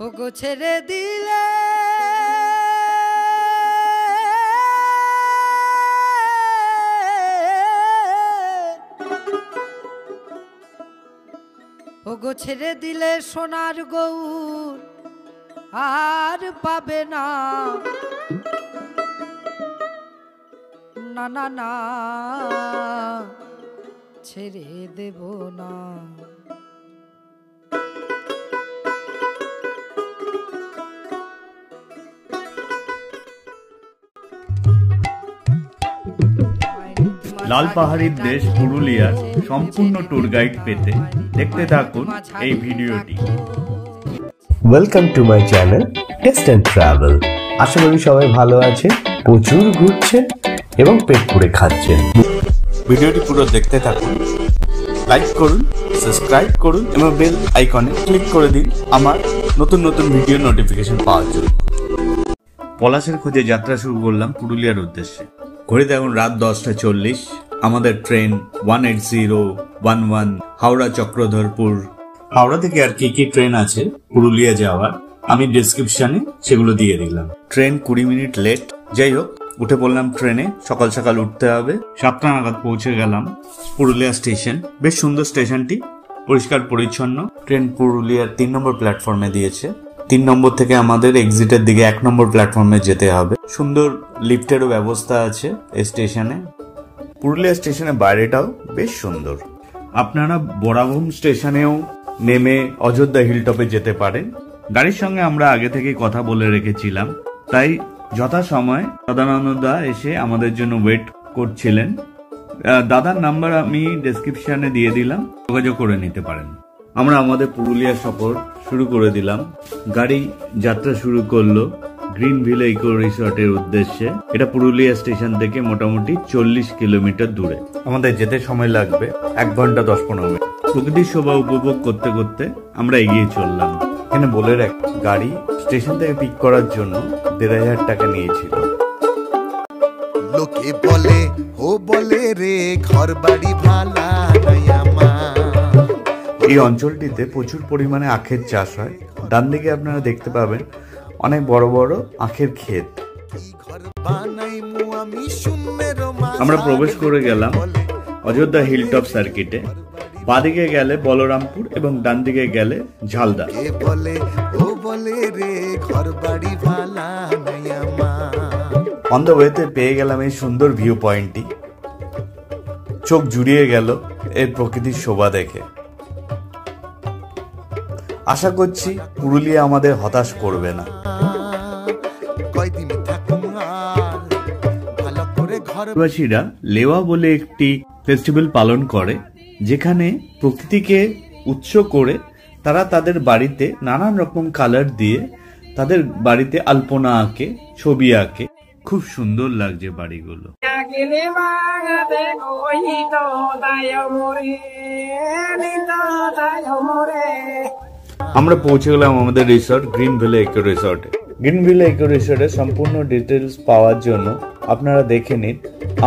ওগো ছেড়ে দিলে ওগো ছেড়ে দিলে সোনার গৌর আর পাবে না, না না না ছেড়ে দেব না। লাল পাহাড়ির দেশ পুরুলিয়ার সম্পূর্ণ ট্যুর গাইড পেতে দেখতে থাকুন এই ভিডিওটি। Welcome to my channel taste and travel. আশা করি সবাই ভালো আছে, প্রচুর ঘুরছেন এবং পেট পুড়ে খাচ্ছেন। ভিডিওটি পুরো দেখতে থাকুন, লাইক করুন, সাবস্ক্রাইব করুন এবং বেল আইকনে ক্লিক করে দিন আমার নতুন নতুন ভিডিও নোটিফিকেশন পাওয়ার জন্য। পলাশের খোঁজে যাত্রা শুরু করলাম পুরুলিয়ার উদ্দেশ্যে। ঘড়িতে এখন রাত 10:40। আমাদের ট্রেন 18011 হাওড়া চক্রধরপুর। হাওড়া থেকে আর কি ট্রেন আছে পুরুলিয়া যাওয়ার আমি ডেসক্রিপশনে সেগুলো দিয়ে দিলাম। Train 20 minute late. যাই হোক, উঠে পড়লাম ট্রেনে। সকাল সকাল উঠতে হবে। 7টা নাগাদ পৌঁছে গেলাম পুরুলিয়া স্টেশন। বেশ সুন্দর স্টেশনটি, পরিষ্কার পরিচ্ছন্ন। ট্রেন পুরুলিয়ার 3 নম্বর প্ল্যাটফর্মে দিয়েছে। 3 নম্বর থেকে আমাদের এক্সিটের দিকে 1 নম্বর প্ল্যাটফর্মে যেতে হবে। সুন্দর লিফটেরও ব্যবস্থা আছে এই স্টেশনে। পুরুলিয়া স্টেশনের বাইরেটাও বেশ সুন্দর। আপনারা বরাভূম স্টেশনেও নেমে অযোধ্যা হিলটপে যেতে পারেন। গাড়ির সঙ্গে আমরা আগে থেকে কথা বলে রেখেছিলাম, তাই যথাসময় সদানন্দদা এসে আমাদের জন্য ওয়েট করছিলেন। দাদার নাম্বার আমি ডেসক্রিপশনে দিয়ে দিলাম, যোগাযোগ করে নিতে পারেন। আমরা আমাদের পুরুলিয়া সফর শুরু করে দিলাম। গাড়ি যাত্রা শুরু করলো গ্রিনভিল ইকো রিসর্টের উদ্দেশ্যে। এটা পুরুলিয়া স্টেশন থেকে মোটামুটি 40 কিলোমিটার দূরে। আমাদের যেতে সময় লাগবে 1 ঘন্টা 10-15 মিনিট। প্রকৃতির শোভা উপভোগ করতে করতে আমরা এগিয়ে চললাম। এখানে বলে রাখ, গাড়ি স্টেশন থেকে পিক করার জন্য 1500 টাকা নিয়েছিল। লোকে বলে ও বলে রে ঘর বাড়ি ভালা নাই আমার। এই অঞ্চলটিতে প্রচুর পরিমাণে আখের চাষ হয়। ডান দিকে আপনারা দেখতে পাবেন অনেক বড় বড় আখের ক্ষেত। আমরা প্রবেশ করে গেলাম অযোধ্যা হিলটপ সার্কিটে। বাঁদিকে গেলে বলরামপুর এবং ডান দিকে গেলে ঝালদা। অন দ্য ওয়েতে পেয়ে গেলাম এই সুন্দর ভিউ পয়েন্টটি। চোখ জুড়িয়ে গেল এর প্রকৃতির শোভা দেখে। আশা করছি পুরুলিয়া আমাদের হতাশ করবে না। বাসীরা লেওয়া বলে একটি ফেস্টিভ্যাল পালন করে, যেখানে প্রকৃতিকে উৎস করে তারা তাদের বাড়িতে নানান রকম কালার দিয়ে তাদের বাড়িতে আলপনা আঁকে, ছবি আঁকে। খুব সুন্দর লাগছে বাড়িগুলো। আমরা পৌঁছে গেলাম আমাদের রিসর্ট গ্রিনভিল ইকো রিসর্টে। গ্রিনভিল ইকো রিসর্টের সম্পূর্ণ ডিটেলস পাওয়ার জন্য আপনারা দেখে নিন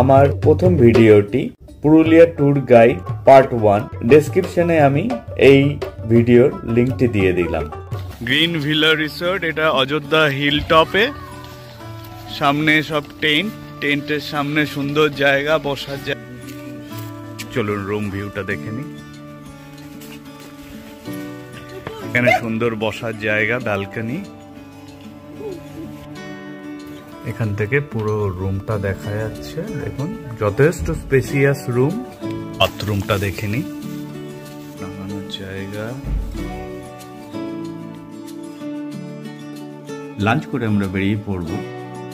আমার প্রথম ভিডিওটি পুরুলিয়া ট্যুর গাইড পার্ট 1। ডেসক্রিপশনে আমি এই ভিডিওর লিঙ্কটি দিয়ে দিলাম। গ্রিনভিল রিসর্ট, এটা অযোধ্যা হিল টপে। সামনে সব টেন্টের সামনে সুন্দর জায়গা, বসার জায়গা। চলুন রুম ভিউটা দেখে নিই। এখানে সুন্দর বসার জায়গা, ব্যালকনি। এখান থেকে পুরো রুমটা দেখা যাচ্ছে। দেখুন, যথেষ্ট স্পেসিয়াস রুম। বাথরুমটা দেখে নিই, নামানোর জায়গা। লাঞ্চ করে আমরা বেরিয়ে পড়বো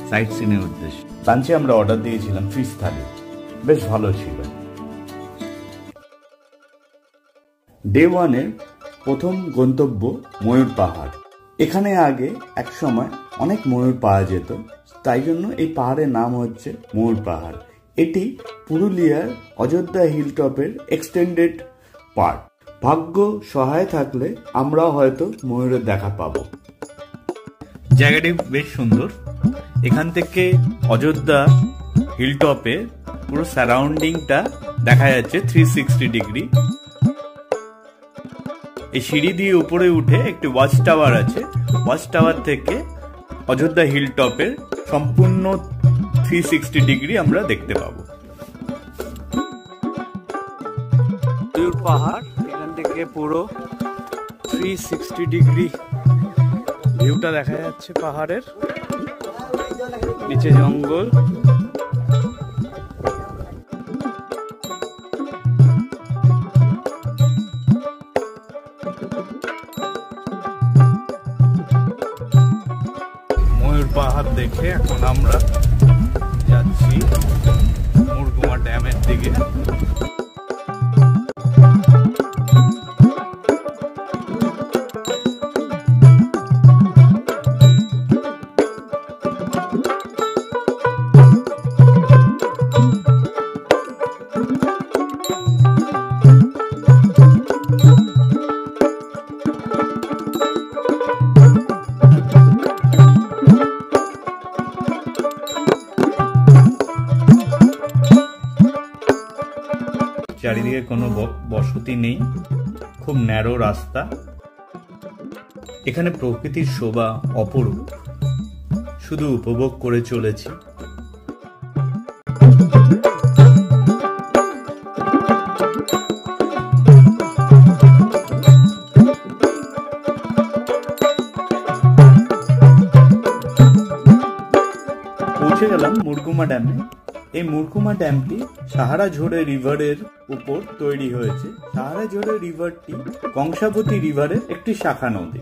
সাইট সিনের উদ্দেশ্যে। লাঞ্চে আমরা অর্ডার দিয়েছিলাম ফিশ থালি, বেশ ভালো ছিল। ডে 1-এর প্রথম গন্তব্য ময়ূর পাহাড়। এখানে আগে এক সময় অনেক ময়ূর পাওয়া যেত, তাই জন্য এই পাহাড়ের নাম হচ্ছে ময়ূর পাহাড়। এটি পুরুলিয়ার অযোধ্যা হিলটপের এক্সটেন্ডেড পার্ট। ভাগ্য সহায় থাকলে আমরাও হয়তো ময়ূরের দেখা পাবো। জায়গাটি বেশ সুন্দর। এখান থেকে অযোধ্যা হিলটপে পুরো সারাউন্ডিংটা দেখা যাচ্ছে 360 ডিগ্রি। এই সিঁড়ি দিয়ে উপরে উঠে একটি ওয়াচ টাওয়ার আছে। ওয়াচ টাওয়ার থেকে অযোধ্যা হিল টপের সম্পূর্ণ 360 ডিগ্রি আমরা দেখতে পাবো। ময়ূর পাহাড়, এখান থেকে পুরো 360 ডিগ্রি ভিউটা দেখা যাচ্ছে পাহাড়ের। নিচে জঙ্গল, ময়ূর পাহাড় দেখে এখন আমরা যাচ্ছি মুরগুমা ড্যামের দিকে। চারিদিকে কোনো বসতি নেই, খুব ন্যারো রাস্তা। এখানে প্রকৃতির শোভা অপরূপ, শুধু উপভোগ করে চলেছি। পৌঁছে গেলাম মুরগুমা ড্যামে। এই মুরগুমা ড্যামটি সাহারা ঝোড়ে রিভারের উপর তৈরি হয়েছে। সাহারা ঝোড়ে রিভারটি কংসাবতী রিভারের একটি শাখা নদী।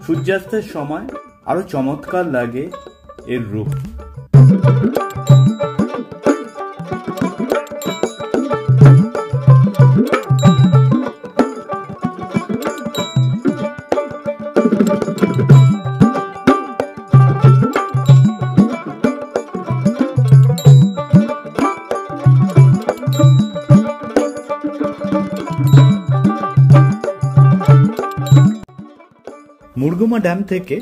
সূর্যাস্তের সময় আরো চমৎকার লাগে এর রূপ। মুরগুমা ড্যাম থেকে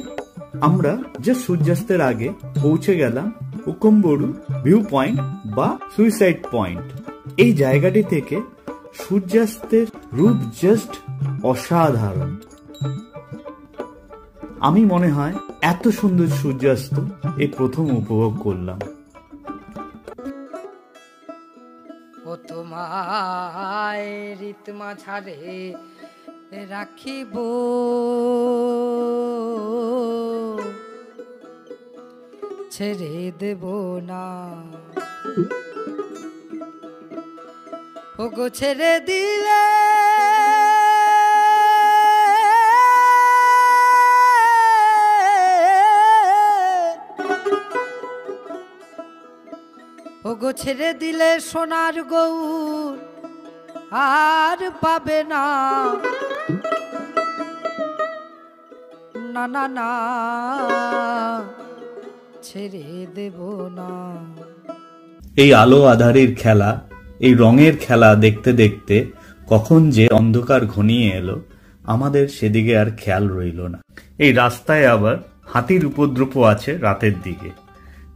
আমরা যে সূর্যাস্তের আগে পৌঁছে গেলাম উকুম্বরু ভিউ পয়েন্ট বা সুইসাইড পয়েন্ট। এই জায়গাটি থেকে সূর্যাস্তের রূপ জাস্ট অসাধারণ। আমি মনে হয় এত সুন্দর সূর্যাস্ত এই প্রথম উপভোগ করলাম। ও তোমায় রিতমা ছাড়ে রাখিব, ছেড়ে দেব না। ওগো ছেড়ে দিলে ওগো ছেড়ে দিলে সোনার গৌর আর পাবে না। না না না, ছেড়ে দেব না। এই আলো আধারের খেলা, এই রঙের খেলা দেখতে দেখতে কখন যে অন্ধকার ঘনিয়ে এলো আমাদের সেদিকে আর খেয়াল রইল না। এই রাস্তায় আবার হাতির উপদ্রব আছে রাতের দিকে।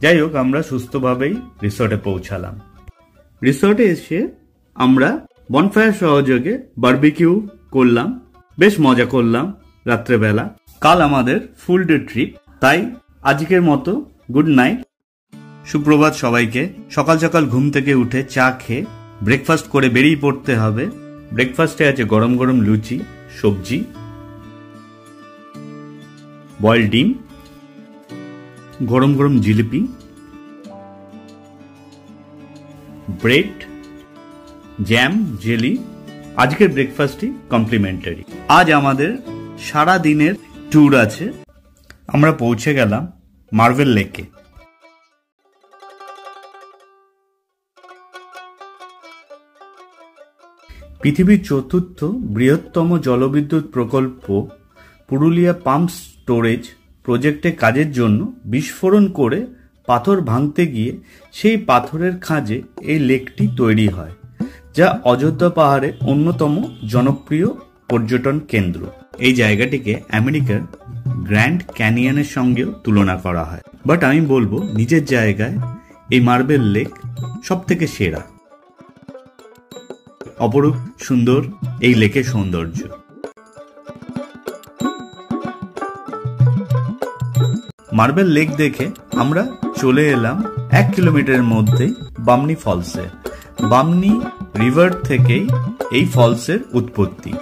যাই হোক, আমরা সুস্থভাবেই রিসর্টে পৌঁছালাম। রিসর্টে এসে আমরা বনফায়ার সহযোগে বারবিকিউ করলাম, বেশ মজা করলাম রাত্রেবেলা। কাল আমাদের ফুল ডে ট্রিপ, তাই আজকের মতো গুড নাইট, সুপ্রভাত সবাইকে। সকাল সকাল ঘুম থেকে উঠে চা খেয়ে ব্রেকফাস্ট করে বেরিয়ে পড়তে হবে। ব্রেকফাস্টে আছে গরম গরম লুচি, সবজি, বয়েল ডিম, গরম গরম জিলিপি, ব্রেড, জ্যাম, জেলি। আজকের ব্রেকফাস্টই কমপ্লিমেন্টারি। আজ আমাদের সারা দিনের ট্যুর আছে। আমরা পৌঁছে গেলাম মার্ভেল লেকে। পৃথিবীর চতুর্থ বৃহত্তম জলবিদ্যুৎ প্রকল্প পুরুলিয়া পাম্প স্টোরেজ প্রজেক্টে কাজের জন্য বিস্ফোরণ করে পাথর ভাঙতে গিয়ে সেই পাথরের খাঁজে এই লেকটি তৈরি হয়, যা অযোধ্যা পাহাড়ের অন্যতম জনপ্রিয় পর্যটন কেন্দ্র। এই জায়গাটিকে আমেরিকার গ্র্যান্ড ক্যানিয়নের সঙ্গেও তুলনা করা হয়, বাট আমি বলবো নিজের জায়গায় এই মার্বেল লেক সব থেকে সেরা। অপরূপ সুন্দর এই লেকের সৌন্দর্য। মার্বেল লেক দেখে আমরা চলে এলাম 1 কিলোমিটারের মধ্যেই বামনি ফলসে। বামনি রিভার থেকেই এই ফলসের উৎপত্তি।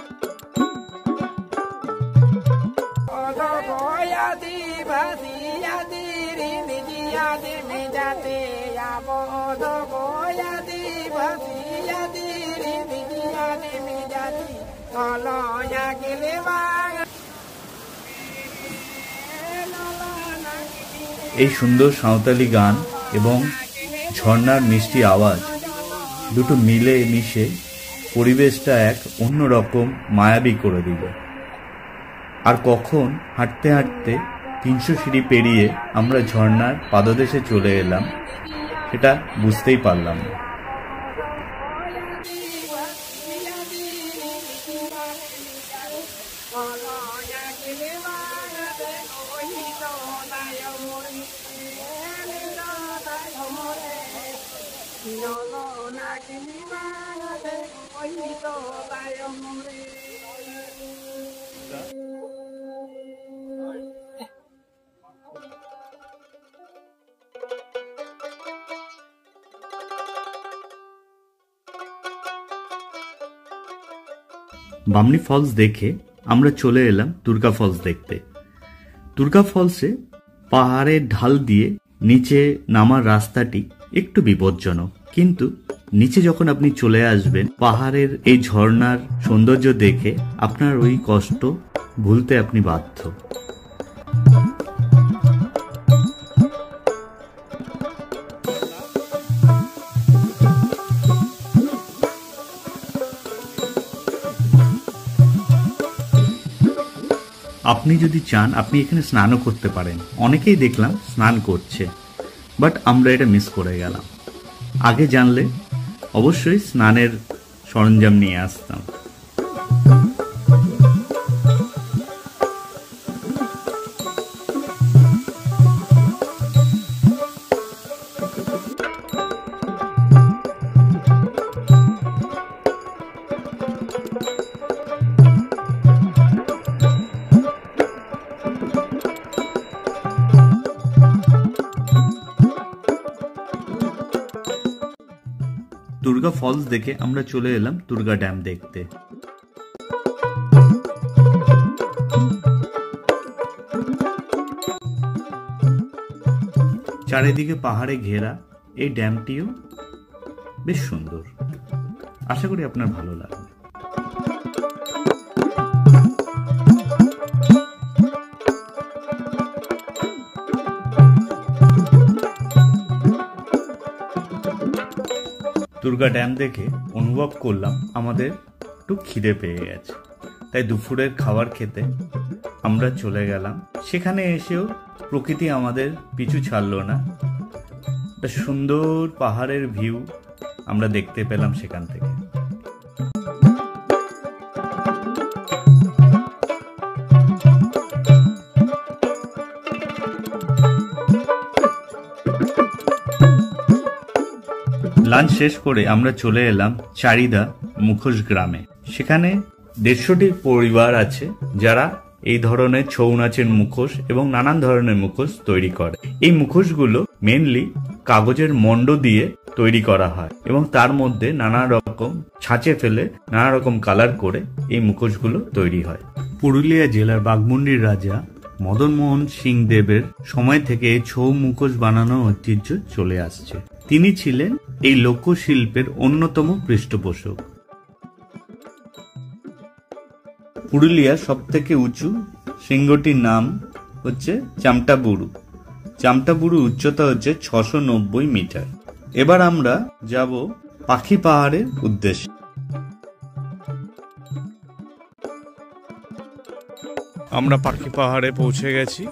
এই সুন্দর সাঁওতালি গান এবং ঝর্ণার মিষ্টি আওয়াজ দুটো মিলে মিশে পরিবেশটা এক অন্যরকম মায়াবী করে দিল। আর কখন হাঁটতে হাঁটতে 300 সিঁড়ি পেরিয়ে আমরা ঝর্ণার পাদদেশে চলে এলাম সেটা বুঝতেই পারলাম না। বামনি ফলস দেখে আমরা চলে এলাম দুর্গা ফলস দেখতে। দুর্গা ফলসে পাহাড়ের ঢাল দিয়ে নিচে নামার রাস্তাটি একটু বিপজ্জনক, কিন্তু নিচে যখন আপনি চলে আসবেন পাহাড়ের এই ঝর্ণার সৌন্দর্য দেখে আপনার ওই কষ্ট ভুলতে আপনি বাধ্য। আপনি যদি চান আপনি এখানে স্নানও করতে পারেন, অনেকেই দেখলাম স্নান করছে, বাট আমরা এটা মিস করে গেলাম। আগে জানলে অবশ্যই স্নানের সরঞ্জাম নিয়ে আসতাম। দুর্গা ফলস দেখে আমরা চলে এলাম দুর্গা ড্যাম দেখতে। চারিদিকে পাহাড়ে ঘেরা এই ড্যামটিও বেশ সুন্দর, আশা করি আপনার ভালো লাগবে। দুর্গা ড্যাম দেখে অনুভব করলাম আমাদের একটু খিদে পেয়ে গেছে, তাই দুপুরের খাবার খেতে আমরা চলে গেলাম। সেখানে এসেও প্রকৃতি আমাদের পিছু ছাড়লো না, একটা সুন্দর পাহাড়ের ভিউ আমরা দেখতে পেলাম সেখান থেকে। লাঞ্চ শেষ করে আমরা চলে এলাম চারিদা মুখোশ গ্রামে। সেখানে 150টি পরিবার আছে যারা এই ধরনের ছৌ নাচের মুখোশ এবং নানান ধরনের মুখোশ তৈরি করে। এই মুখোশগুলো মেনলি কাগজের মন্ড দিয়ে তৈরি করা হয় এবং তার মধ্যে নানা রকম ছাঁচে ফেলে নানা রকম কালার করে এই মুখোশগুলো তৈরি হয়। পুরুলিয়া জেলার বাঘমুন্ডির রাজা মদন মোহন সিং দেবের সময় থেকে এই ছৌ মুখোশ বানানোর ঐতিহ্য চলে আসছে। তিনি ছিলেন এই লোকশিল্পের অন্যতম পৃষ্ঠপোষক। পুরুলিয়ার সব থেকে উঁচু শৃঙ্গটির নাম হচ্ছে চামটাবুরু। চামটাবুরু উচ্চতা হচ্ছে 690 মিটার। এবার আমরা যাব পাখি পাহাড়ের উদ্দেশ্যে। আমরা পাখি পাহাড়ে পৌঁছে গেছি।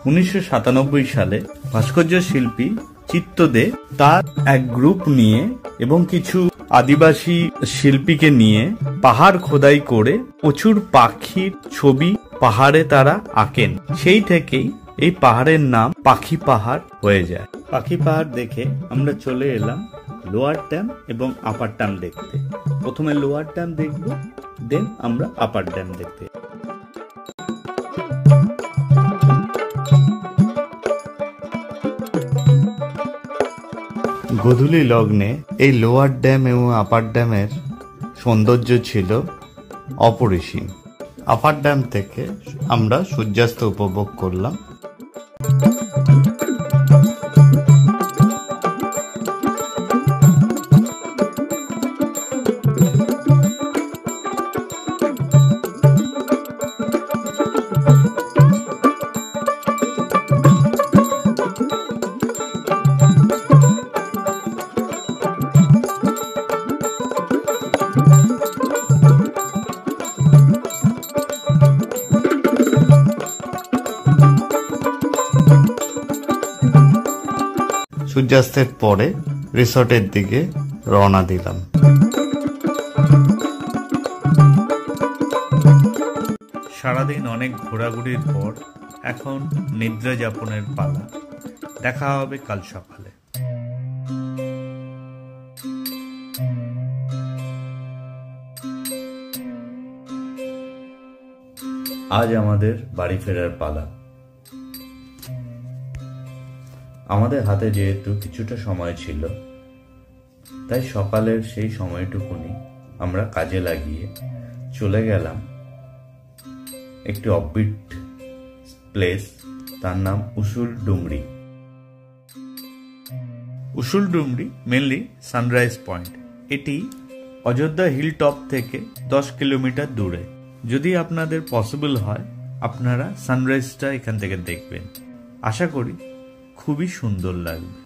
1997 সালে ভাস্কর্য শিল্পী চিত্তদে তার এক গ্রুপ নিয়ে এবং কিছু আদিবাসী শিল্পীকে নিয়ে পাহাড় খোদাই করে প্রচুর পাখির ছবি পাহাড়ে তারা আঁকেন। সেই থেকেই এই পাহাড়ের নাম পাখি পাহাড় হয়ে যায়। পাখি পাহাড় দেখে আমরা চলে এলাম লোয়ার ড্যাম এবং আপার ড্যাম দেখতে। প্রথমে লোয়ার ড্যাম দেখব, দেন আমরা আপার ড্যাম দেখতে। গোধূলি লগ্নে এই লোয়ার ড্যাম এবং আপার ড্যামের সৌন্দর্য ছিল অপরিসীম। আপার ড্যাম থেকে আমরা সূর্যাস্ত উপভোগ করলাম। সূর্যাস্তের পরে রিসর্টের দিকে রওনা দিলাম। সারাদিন অনেক ঘোরাঘুরির পর এখন নিদ্রা যাপনের পালা। দেখা হবে কাল সকালে। আজ আমাদের বাড়ি ফেরার পালা। আমাদের হাতে যেহেতু কিছুটা সময় ছিল, তাই সকালের সেই সময়টুকুনি আমরা কাজে লাগিয়ে চলে গেলাম একটি অফবিট প্লেস, তার নাম উসুল ডুমরি। উসুল ডুমরি মেনলি সানরাইজ পয়েন্ট। এটি অযোধ্যা হিল টপ থেকে 10 কিলোমিটার দূরে। যদি আপনাদের পসিবল হয় আপনারা সানরাইজটা এখান থেকে দেখবেন। আশা করি খুবই সুন্দর লাগবে।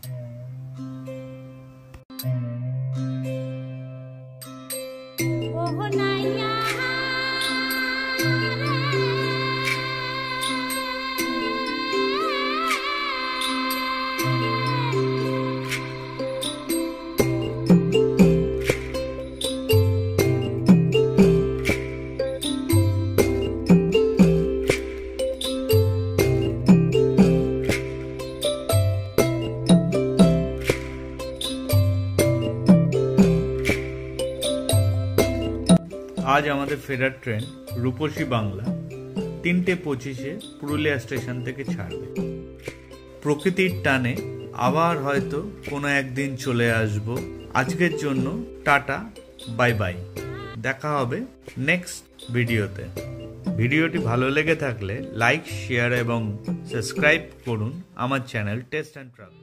আজ আমাদের ফেরার ট্রেন রূপসী বাংলা 3:25-এ পুরুলিয়া স্টেশন থেকে ছাড়বে। প্রকৃতির টানে আবার হয়তো কোনো একদিন চলে আসব। আজকের জন্য টাটা, বাই বাই। দেখা হবে নেক্সট ভিডিওতে। ভিডিওটি ভালো লেগে থাকলে লাইক, শেয়ার এবং সাবস্ক্রাইব করুন আমার চ্যানেল টেস্ট অ্যান্ড ট্রাভেল।